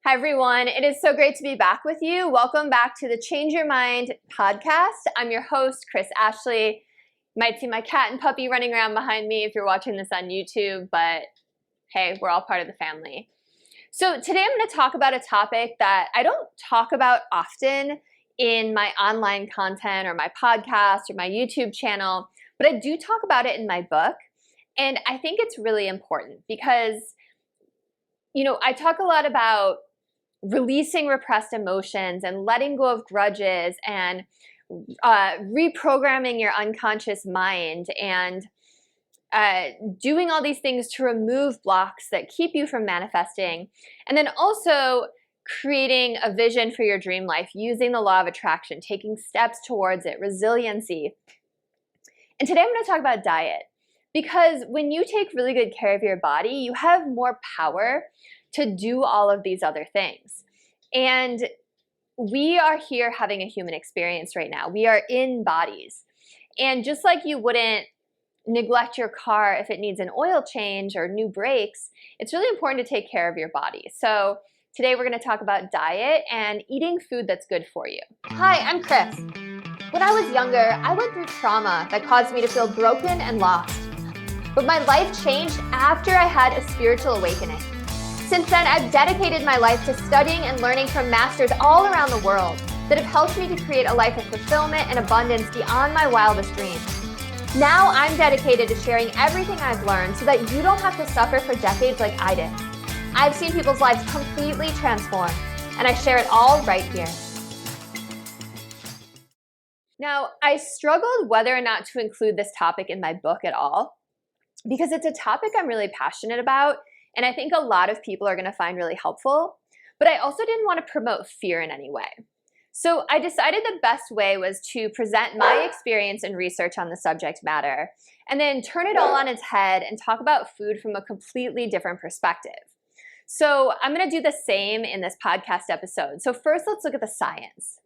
Hi, everyone. It is so great to be back with you. Welcome back to the Change Your Mind podcast. I'm your host, Kris Ashley. You might see my cat and puppy running around behind me if you're watching this on YouTube, but hey, we're all part of the family. So today I'm going to talk about a topic that I don't talk about often in my online content or my podcast or my YouTube channel, but I do talk about it in my book. And I think it's really important because, I talk a lot about releasing repressed emotions and letting go of grudges and reprogramming your unconscious mind and doing all these things to remove blocks that keep you from manifesting. And then also creating a vision for your dream life, using the law of attraction, taking steps towards it, resiliency. And today I'm going to talk about diet, because when you take really good care of your body, you have more power to do all of these other things. And we are here having a human experience right now. We are in bodies. And just like you wouldn't neglect your car if it needs an oil change or new brakes, it's really important to take care of your body. So today we're going to talk about diet and eating food that's good for you. Hi, I'm Kris. When I was younger, I went through trauma that caused me to feel broken and lost. But my life changed after I had a spiritual awakening. Since then, I've dedicated my life to studying and learning from masters all around the world that have helped me to create a life of fulfillment and abundance beyond my wildest dreams. Now I'm dedicated to sharing everything I've learned so that you don't have to suffer for decades like I did. I've seen people's lives completely transform, and I share it all right here. Now, I struggled whether or not to include this topic in my book at all, because it's a topic I'm really passionate about, and I think a lot of people are going to find really helpful, but I also didn't want to promote fear in any way. So I decided the best way was to present my experience and research on the subject matter, and then turn it all on its head and talk about food from a completely different perspective. So I'm going to do the same in this podcast episode. So first, let's look at the science.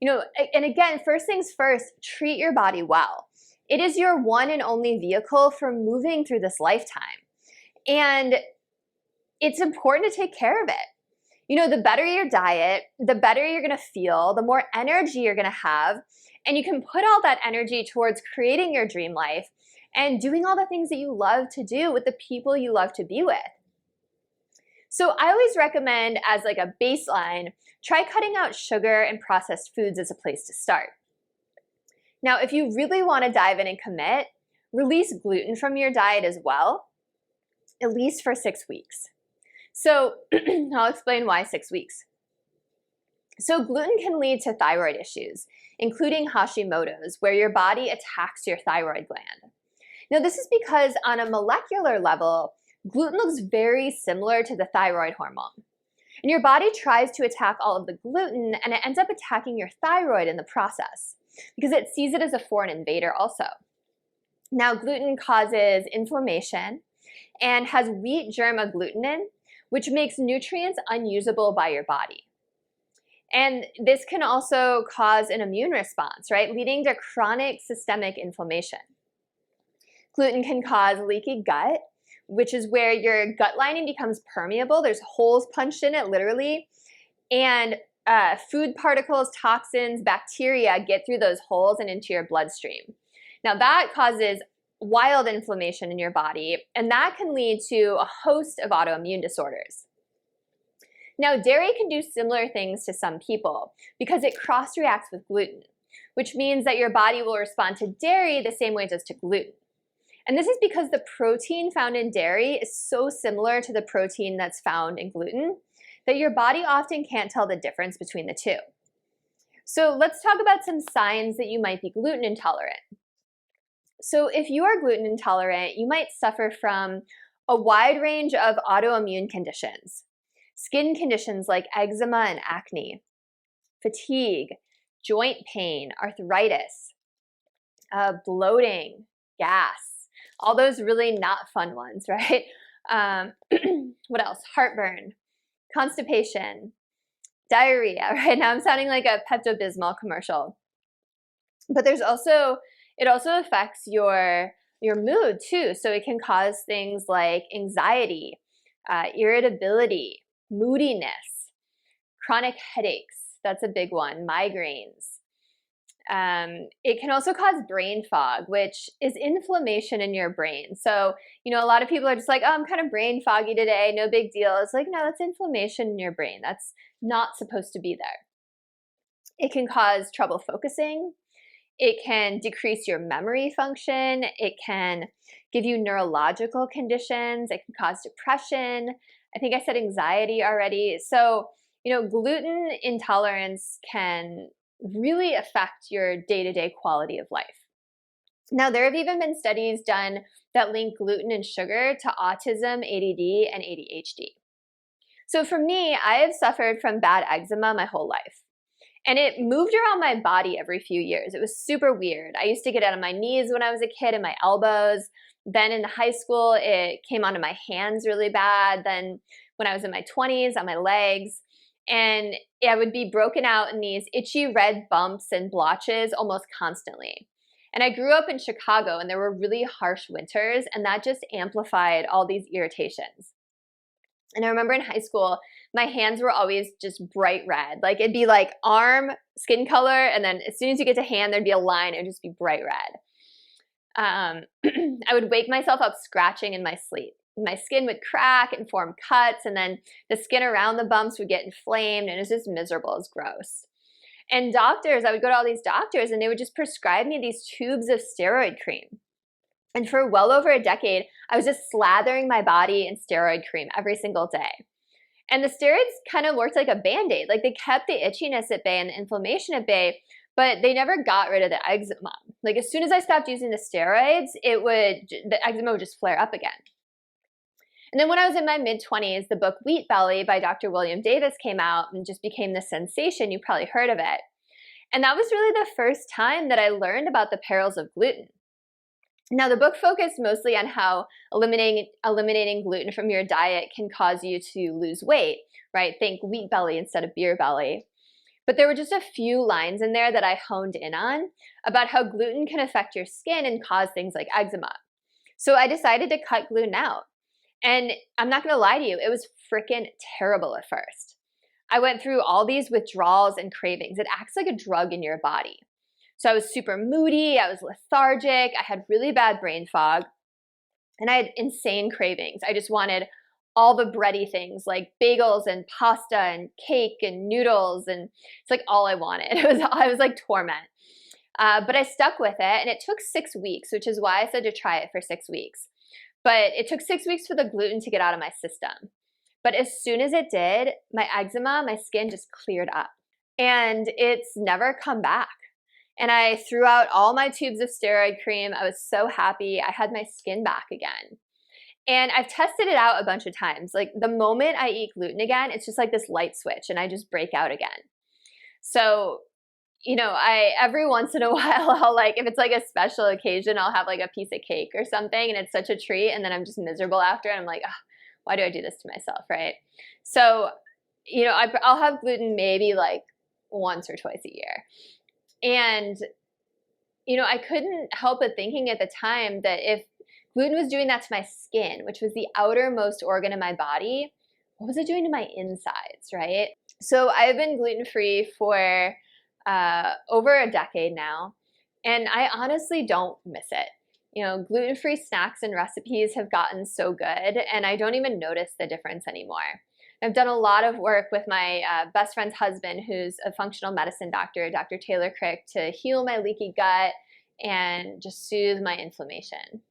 And again, first things first, treat your body well. It is your one and only vehicle for moving through this lifetime. And it's important to take care of it. The better your diet, the better you're going to feel, the more energy you're going to have. And you can put all that energy towards creating your dream life and doing all the things that you love to do with the people you love to be with. So I always recommend, as like a baseline, try cutting out sugar and processed foods as a place to start. Now, if you really want to dive in and commit, release gluten from your diet as well, at least for 6 weeks. So I'll explain why 6 weeks. So gluten can lead to thyroid issues, including Hashimoto's, where your body attacks your thyroid gland. Now, this is because on a molecular level, gluten looks very similar to the thyroid hormone. And your body tries to attack all of the gluten, and it ends up attacking your thyroid in the process because it sees it as a foreign invader also. Now, gluten causes inflammation and has wheat germ agglutinin, which makes nutrients unusable by your body. And this can also cause an immune response, right, leading to chronic systemic inflammation. Gluten can cause leaky gut, which is where your gut lining becomes permeable. There's holes punched in it, literally. And food particles, toxins, bacteria get through those holes and into your bloodstream. Now that causes wild inflammation in your body, and that can lead to a host of autoimmune disorders. Now, dairy can do similar things to some people because it cross-reacts with gluten, which means that your body will respond to dairy the same way it does to gluten. And this is because the protein found in dairy is so similar to the protein that's found in gluten that your body often can't tell the difference between the two. So let's talk about some signs that you might be gluten intolerant. So if you are gluten intolerant, you might suffer from a wide range of autoimmune conditions, skin conditions like eczema and acne, fatigue, joint pain, arthritis, bloating, gas, all those really not fun ones, right? What else? Heartburn, constipation, diarrhea, right? Now I'm sounding like a Pepto-Bismol commercial. But it also affects your mood too. So it can cause things like anxiety, irritability, moodiness, Chronic headaches, that's a big one. Migraines. It can also cause brain fog, which is inflammation in your brain. So, a lot of people are just like, oh, I'm kind of brain foggy today, no big deal. It's like, no, that's inflammation in your brain. That's not supposed to be there. It can cause trouble focusing. It can decrease your memory function. It can give you neurological conditions. It can cause depression. I think I said anxiety already. So, gluten intolerance can really affect your day-to-day quality of life. Now, there have even been studies done that link gluten and sugar to autism, ADD, and ADHD. So for me, I have suffered from bad eczema my whole life. And it moved around my body every few years. It was super weird. I used to get it on my knees when I was a kid and my elbows. Then in high school, it came onto my hands really bad. Then when I was in my 20s, on my legs. And I would be broken out in these itchy red bumps and blotches almost constantly. And I grew up in Chicago and there were really harsh winters, and that just amplified all these irritations. And I remember in high school, my hands were always just bright red. Like it'd be like arm skin color, and then as soon as you get to hand, there'd be a line. It'd just be bright red. I would wake myself up scratching in my sleep. My skin would crack and form cuts, and then the skin around the bumps would get inflamed, and it was just miserable. It was gross. And doctors, I would go to all these doctors, and they would just prescribe me these tubes of steroid cream. And for well over a decade, I was just slathering my body in steroid cream every single day. And the steroids kind of worked like a Band-Aid. Like they kept the itchiness at bay and the inflammation at bay, but they never got rid of the eczema. Like as soon as I stopped using the steroids, the eczema would just flare up again. And then when I was in my mid-20s, the book Wheat Belly by Dr. William Davis came out and just became this sensation. You probably heard of it. And that was really the first time that I learned about the perils of gluten. Now, the book focused mostly on how eliminating gluten from your diet can cause you to lose weight, right? Think wheat belly instead of beer belly. But there were just a few lines in there that I honed in on about how gluten can affect your skin and cause things like eczema. So I decided to cut gluten out. And I'm not going to lie to you, it was freaking terrible at first. I went through all these withdrawals and cravings. It acts like a drug in your body. So I was super moody, I was lethargic, I had really bad brain fog, and I had insane cravings. I just wanted all the bready things like bagels and pasta and cake and noodles, and it's like all I wanted. I was like torment. But I stuck with it, and it took 6 weeks, which is why I said to try it for 6 weeks. But it took 6 weeks for the gluten to get out of my system. But as soon as it did, my eczema, my skin just cleared up. And it's never come back. And I threw out all my tubes of steroid cream. I was so happy. I had my skin back again. And I've tested it out a bunch of times. Like the moment I eat gluten again, it's just like this light switch and I just break out again. So, every once in a while, I'll if it's like a special occasion, I'll have like a piece of cake or something and it's such a treat. And then I'm just miserable after. And I'm like, why do I do this to myself, right? So, I'll have gluten maybe like once or twice a year. And, I couldn't help but thinking at the time that if gluten was doing that to my skin, which was the outermost organ in my body, what was it doing to my insides, right? So I've been gluten-free for over a decade now, and I honestly don't miss it. Gluten-free snacks and recipes have gotten so good, and I don't even notice the difference anymore. I've done a lot of work with my best friend's husband, who's a functional medicine doctor, Dr. Taylor Crick, to heal my leaky gut and just soothe my inflammation.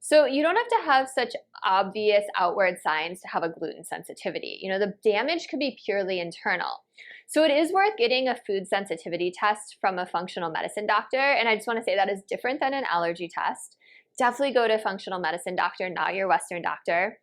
So you don't have to have such obvious outward signs to have a gluten sensitivity. The damage could be purely internal. So it is worth getting a food sensitivity test from a functional medicine doctor. And I just want to say that is different than an allergy test. Definitely go to a functional medicine doctor, not your Western doctor.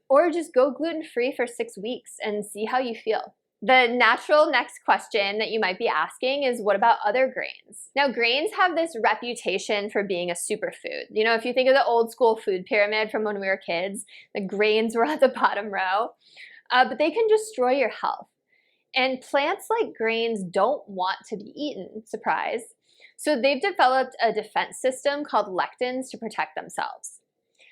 Or just go gluten-free for 6 weeks and see how you feel. The natural next question that you might be asking is, what about other grains? Now, grains have this reputation for being a superfood. If you think of the old school food pyramid from when we were kids, the grains were at the bottom row, but they can destroy your health. And plants like grains don't want to be eaten, surprise. So they've developed a defense system called lectins to protect themselves.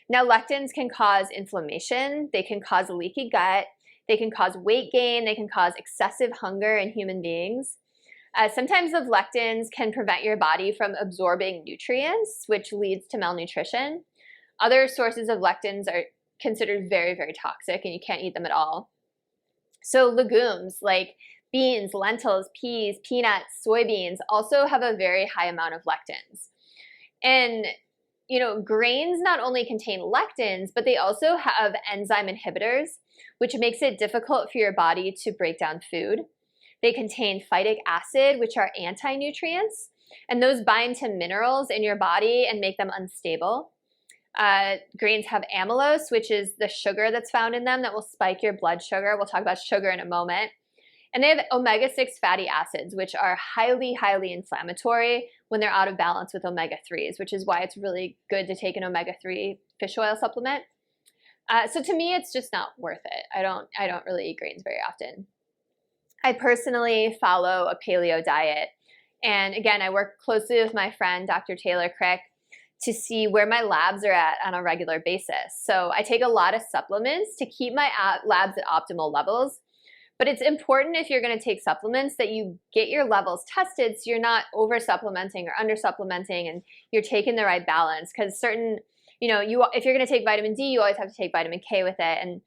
Now, lectins can cause inflammation, they can cause a leaky gut, They can cause weight gain. They can cause excessive hunger in human beings. Some types of lectins can prevent your body from absorbing nutrients, which leads to malnutrition. Other sources of lectins are considered very, very toxic, and you can't eat them at all. So legumes like beans, lentils, peas, peanuts, soybeans also have a very high amount of lectins. And grains not only contain lectins, but they also have enzyme inhibitors, which makes it difficult for your body to break down food. They contain phytic acid, which are anti-nutrients, and those bind to minerals in your body and make them unstable. Grains have amylose, which is the sugar that's found in them that will spike your blood sugar. We'll talk about sugar in a moment. And they have omega-6 fatty acids, which are highly, highly inflammatory when they're out of balance with omega-3s, which is why it's really good to take an omega-3 fish oil supplement. So to me, it's just not worth it. I don't really eat grains very often. I personally follow a paleo diet. And again, I work closely with my friend, Dr. Taylor Crick, to see where my labs are at on a regular basis. So I take a lot of supplements to keep my labs at optimal levels. But it's important if you're going to take supplements that you get your levels tested so you're not over supplementing or under supplementing and you're taking the right balance. Because certain, if you're going to take vitamin D, you always have to take vitamin K with it. And,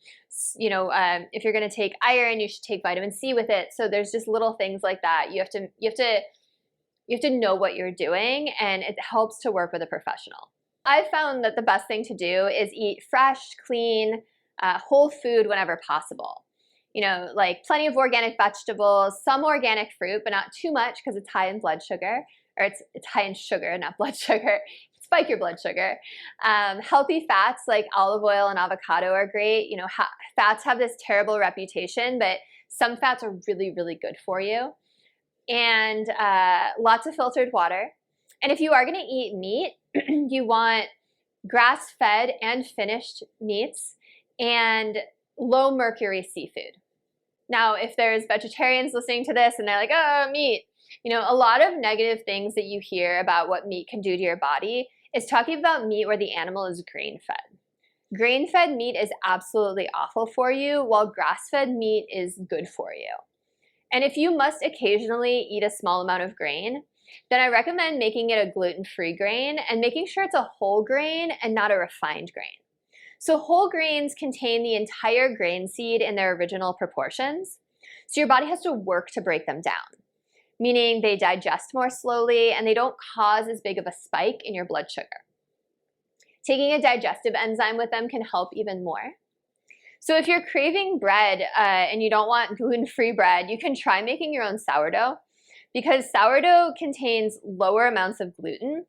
if you're going to take iron, you should take vitamin C with it. So there's just little things like that. You have to know what you're doing, and it helps to work with a professional. I've found that the best thing to do is eat fresh, clean, whole food whenever possible. Like plenty of organic vegetables, some organic fruit, but not too much because it's high in blood sugar, or it's high in sugar, not blood sugar. Spike your blood sugar. Healthy fats like olive oil and avocado are great. Fats have this terrible reputation, but some fats are really, really good for you. And lots of filtered water. And if you are going to eat meat, you want grass-fed and finished meats and low mercury seafood. Now, if there's vegetarians listening to this and they're like, oh, meat, a lot of negative things that you hear about what meat can do to your body is talking about meat where the animal is grain-fed. Grain-fed meat is absolutely awful for you, while grass-fed meat is good for you. And if you must occasionally eat a small amount of grain, then I recommend making it a gluten-free grain and making sure it's a whole grain and not a refined grain. So whole grains contain the entire grain seed in their original proportions. So your body has to work to break them down, meaning they digest more slowly and they don't cause as big of a spike in your blood sugar. Taking a digestive enzyme with them can help even more. So if you're craving bread and you don't want gluten-free bread, you can try making your own sourdough, because sourdough contains lower amounts of gluten,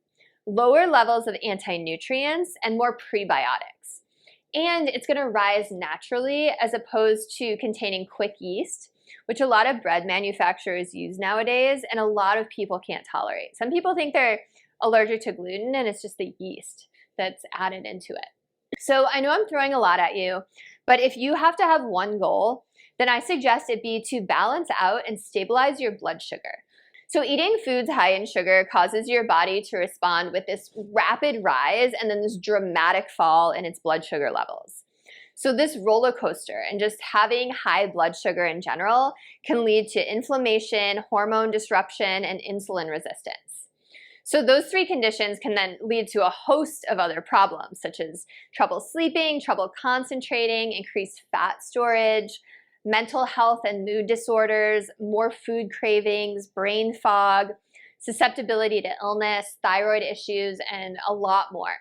lower levels of anti-nutrients, and more prebiotics. And it's going to rise naturally as opposed to containing quick yeast, which a lot of bread manufacturers use nowadays, and a lot of people can't tolerate. Some people think they're allergic to gluten, and it's just the yeast that's added into it. So I know I'm throwing a lot at you, but if you have to have one goal, then I suggest it be to balance out and stabilize your blood sugar. So eating foods high in sugar causes your body to respond with this rapid rise and then this dramatic fall in its blood sugar levels. So this roller coaster and just having high blood sugar in general can lead to inflammation, hormone disruption, and insulin resistance. So those three conditions can then lead to a host of other problems, such as trouble sleeping, trouble concentrating, increased fat storage, mental health and mood disorders, more food cravings, brain fog, susceptibility to illness, thyroid issues, and a lot more.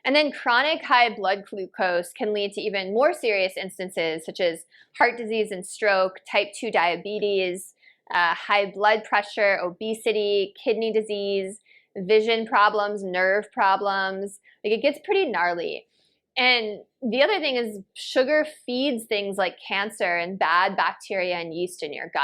And then chronic high blood glucose can lead to even more serious instances, such as heart disease and stroke, type 2 diabetes, high blood pressure, obesity, kidney disease, vision problems, nerve problems. Like, it gets pretty gnarly. And the other thing is sugar feeds things like cancer and bad bacteria and yeast in your gut.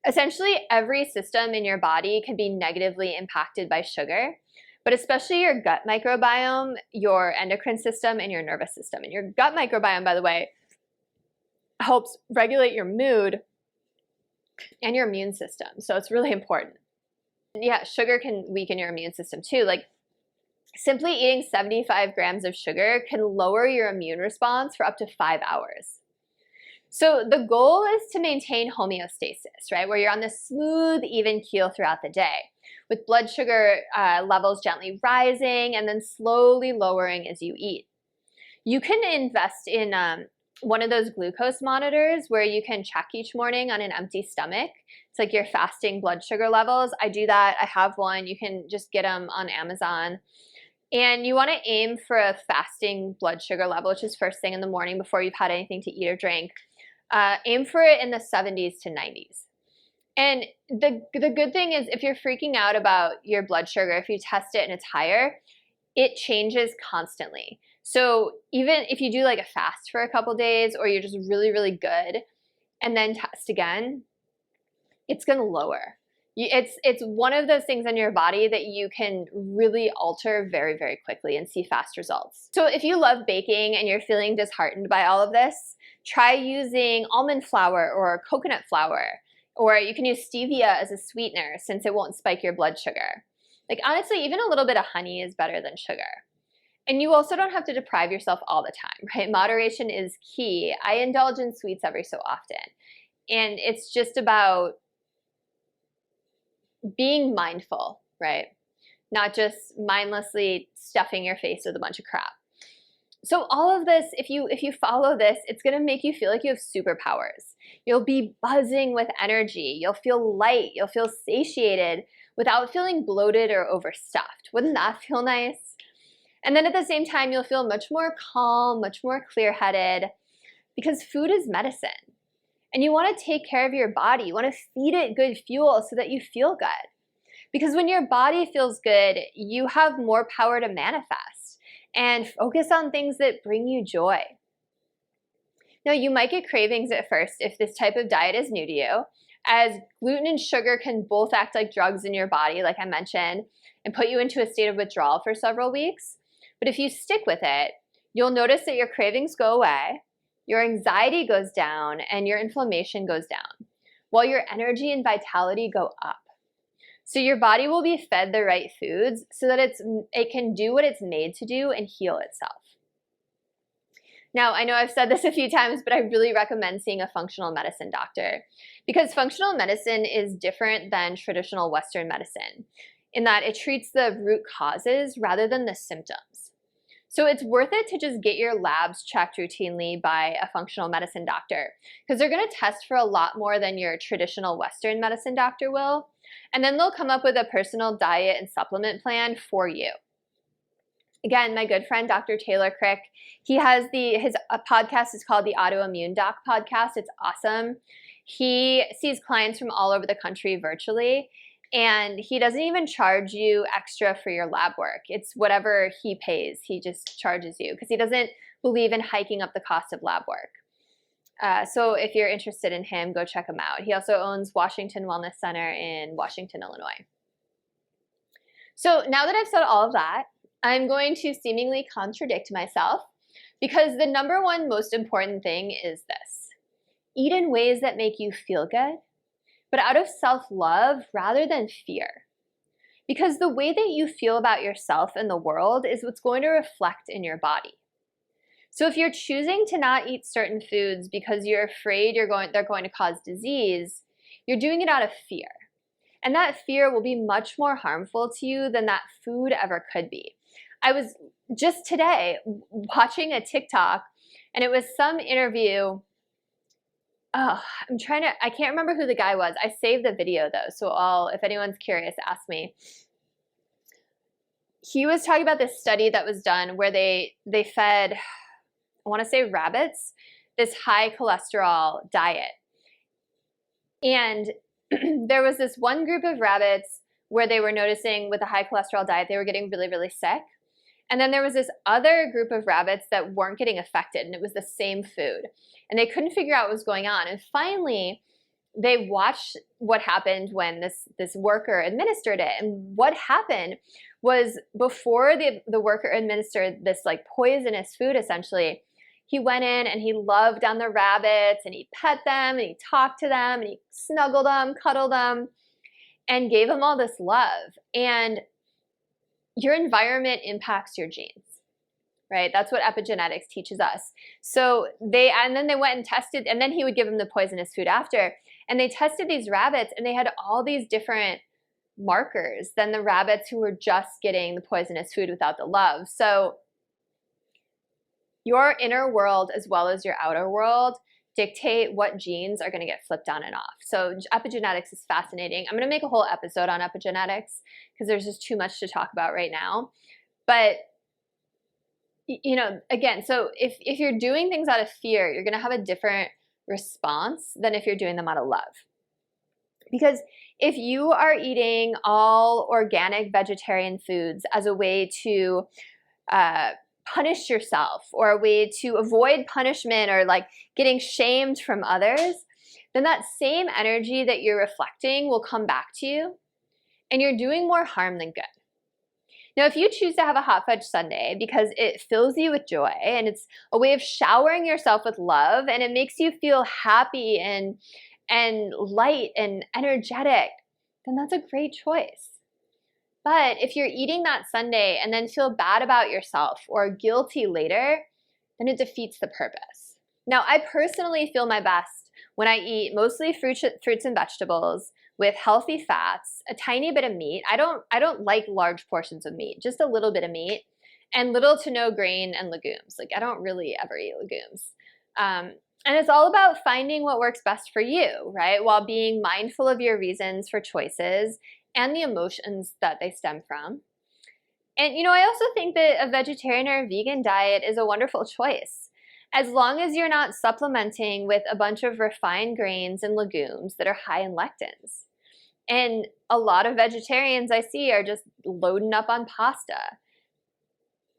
Essentially, every system in your body can be negatively impacted by sugar, but especially your gut microbiome, your endocrine system, and your nervous system. And your gut microbiome, by the way, helps regulate your mood and your immune system. So it's really important. Yeah, sugar can weaken your immune system too. Like, simply eating 75 grams of sugar can lower your immune response for up to 5 hours. So the goal is to maintain homeostasis, right, where you're on this smooth, even keel throughout the day, with blood sugar levels gently rising and then slowly lowering as you eat. You can invest in one of those glucose monitors where you can check each morning on an empty stomach. It's like your fasting blood sugar levels. I do that. I have one. You can just get them on Amazon. And you want to aim for a fasting blood sugar level, which is first thing in the morning before you've had anything to eat or drink. Aim for it in the 70s to 90s. And the good thing is, if you're freaking out about your blood sugar, if you test it and it's higher, it changes constantly. So even if you do like a fast for a couple days, or you're just really, really good, and then test again, it's going to lower. It's one of those things in your body that you can really alter very, very quickly and see fast results. So if you love baking and you're feeling disheartened by all of this, try using almond flour or coconut flour, or you can use stevia as a sweetener since it won't spike your blood sugar. Like honestly, even a little bit of honey is better than sugar. And you also don't have to deprive yourself all the time, right? Moderation is key. I indulge in sweets every so often. And it's just about being mindful, right? Not just mindlessly stuffing your face with a bunch of crap. So all of this, if you follow this, it's going to make you feel like you have superpowers. You'll be buzzing with energy. You'll feel light. You'll feel satiated without feeling bloated or overstuffed. Wouldn't that feel nice? And then at the same time, you'll feel much more calm, much more clear-headed, because food is medicine. And you want to take care of your body. You want to feed it good fuel so that you feel good. Because when your body feels good, you have more power to manifest and focus on things that bring you joy. Now, you might get cravings at first if this type of diet is new to you, as gluten and sugar can both act like drugs in your body, like I mentioned, and put you into a state of withdrawal for several weeks. But if you stick with it, you'll notice that your cravings go away, your anxiety goes down, and your inflammation goes down, while your energy and vitality go up. So your body will be fed the right foods so that it can do what it's made to do and heal itself. Now, I know I've said this a few times, but I really recommend seeing a functional medicine doctor, because functional medicine is different than traditional Western medicine in that it treats the root causes rather than the symptoms. So it's worth it to just get your labs checked routinely by a functional medicine doctor, because they're going to test for a lot more than your traditional Western medicine doctor will. And then they'll come up with a personal diet and supplement plan for you. Again, my good friend, Dr. Taylor Crick, he has his podcast is called the Autoimmune Doc Podcast. It's awesome. He sees clients from all over the country virtually, and he doesn't even charge you extra for your lab work. It's whatever he pays. He just charges you because he doesn't believe in hiking up the cost of lab work. So if you're interested in him, go check him out. He also owns Washington Wellness Center in Washington, Illinois. So now that I've said all of that, I'm going to seemingly contradict myself, because the number one most important thing is this: eat in ways that make you feel good, but out of self-love rather than fear. Because the way that you feel about yourself and the world is what's going to reflect in your body. So if you're choosing to not eat certain foods because you're afraid they're going to cause disease, you're doing it out of fear. And that fear will be much more harmful to you than that food ever could be. I was just today watching a TikTok, and it was some interview. I can't remember who the guy was. I saved the video though, so if anyone's curious, ask me. He was talking about this study that was done where they fed, I want to say rabbits, this high cholesterol diet. And there was this one group of rabbits where they were noticing with a high cholesterol diet, they were getting really, really sick. And then there was this other group of rabbits that weren't getting affected, and it was the same food. And they couldn't figure out what was going on. And finally, they watched what happened when this worker administered it. And what happened was, before the worker administered this like poisonous food, essentially, he went in and he loved on the rabbits, and he pet them, and he talked to them, and he snuggled them, cuddled them, and gave them all this love. And your environment impacts your genes, right? That's what epigenetics teaches us. So then they went and tested, and then he would give them the poisonous food after. And they tested these rabbits, and they had all these different markers than the rabbits who were just getting the poisonous food without the love. So your inner world as well as your outer world dictate what genes are going to get flipped on and off. So epigenetics is fascinating. I'm going to make a whole episode on epigenetics because there's just too much to talk about right now. But again, so if you're doing things out of fear, you're going to have a different response than if you're doing them out of love. Because if you are eating all organic vegetarian foods as a way to punish yourself or a way to avoid punishment or like getting shamed from others, then that same energy that you're reflecting will come back to you, and you're doing more harm than good. Now, if you choose to have a hot fudge sundae because it fills you with joy and it's a way of showering yourself with love and it makes you feel happy and light and energetic, then that's a great choice. But if you're eating that sundae and then feel bad about yourself or guilty later, then it defeats the purpose. Now, I personally feel my best when I eat mostly fruits and vegetables with healthy fats, a tiny bit of meat. I don't like large portions of meat, just a little bit of meat, and little to no grain and legumes. Like, I don't really ever eat legumes. And it's all about finding what works best for you, right? While being mindful of your reasons for choices and the emotions that they stem from. And I also think that a vegetarian or a vegan diet is a wonderful choice, as long as you're not supplementing with a bunch of refined grains and legumes that are high in lectins. And a lot of vegetarians I see are just loading up on pasta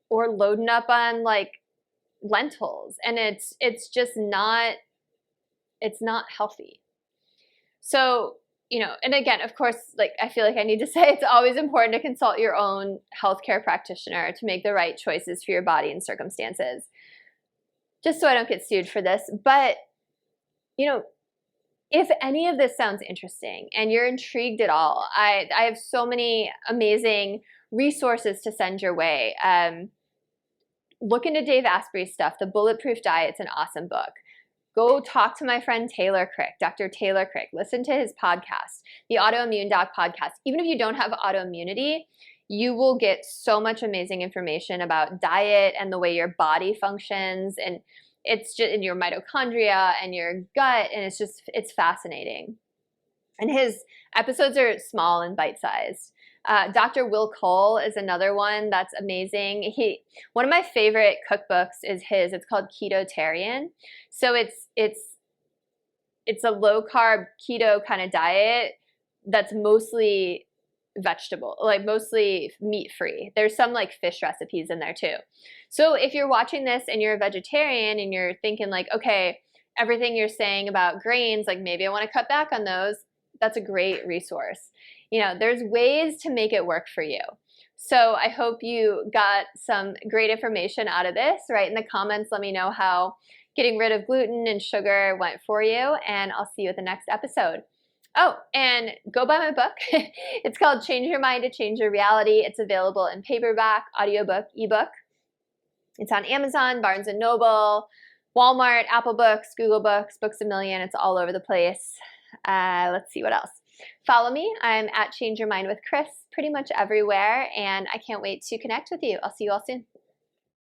or loading up on like lentils, and it's just not healthy. So, and again, of course, like I feel like I need to say it's always important to consult your own healthcare practitioner to make the right choices for your body and circumstances. Just so I don't get sued for this. But, if any of this sounds interesting and you're intrigued at all, I have so many amazing resources to send your way. Look into Dave Asprey's stuff. The Bulletproof Diet's an awesome book. Go talk to my friend Taylor Crick, Dr. Taylor Crick. Listen to his podcast, the Autoimmune Doc podcast. Even if you don't have autoimmunity, you will get so much amazing information about diet and the way your body functions, and it's just in your mitochondria and your gut, and it's fascinating. And his episodes are small and bite-sized. Dr. Will Cole is another one that's amazing. One of my favorite cookbooks is his. It's called Ketotarian. So it's a low carb keto kind of diet that's mostly vegetable, like mostly meat free. There's some like fish recipes in there too. So if you're watching this and you're a vegetarian and you're thinking like, okay, everything you're saying about grains, like maybe I want to cut back on those, that's a great resource. There's ways to make it work for you. So I hope you got some great information out of this. Write in the comments, let me know how getting rid of gluten and sugar went for you, and I'll see you at the next episode. Oh, and go buy my book. It's called Change Your Mind to Change Your Reality. It's available in paperback, audiobook, ebook. It's on Amazon, Barnes & Noble, Walmart, Apple Books, Google Books, Books A Million. It's all over the place. Let's see what else. Follow me. I'm at Change Your Mind with Kris pretty much everywhere, and I can't wait to connect with you. I'll see you all soon.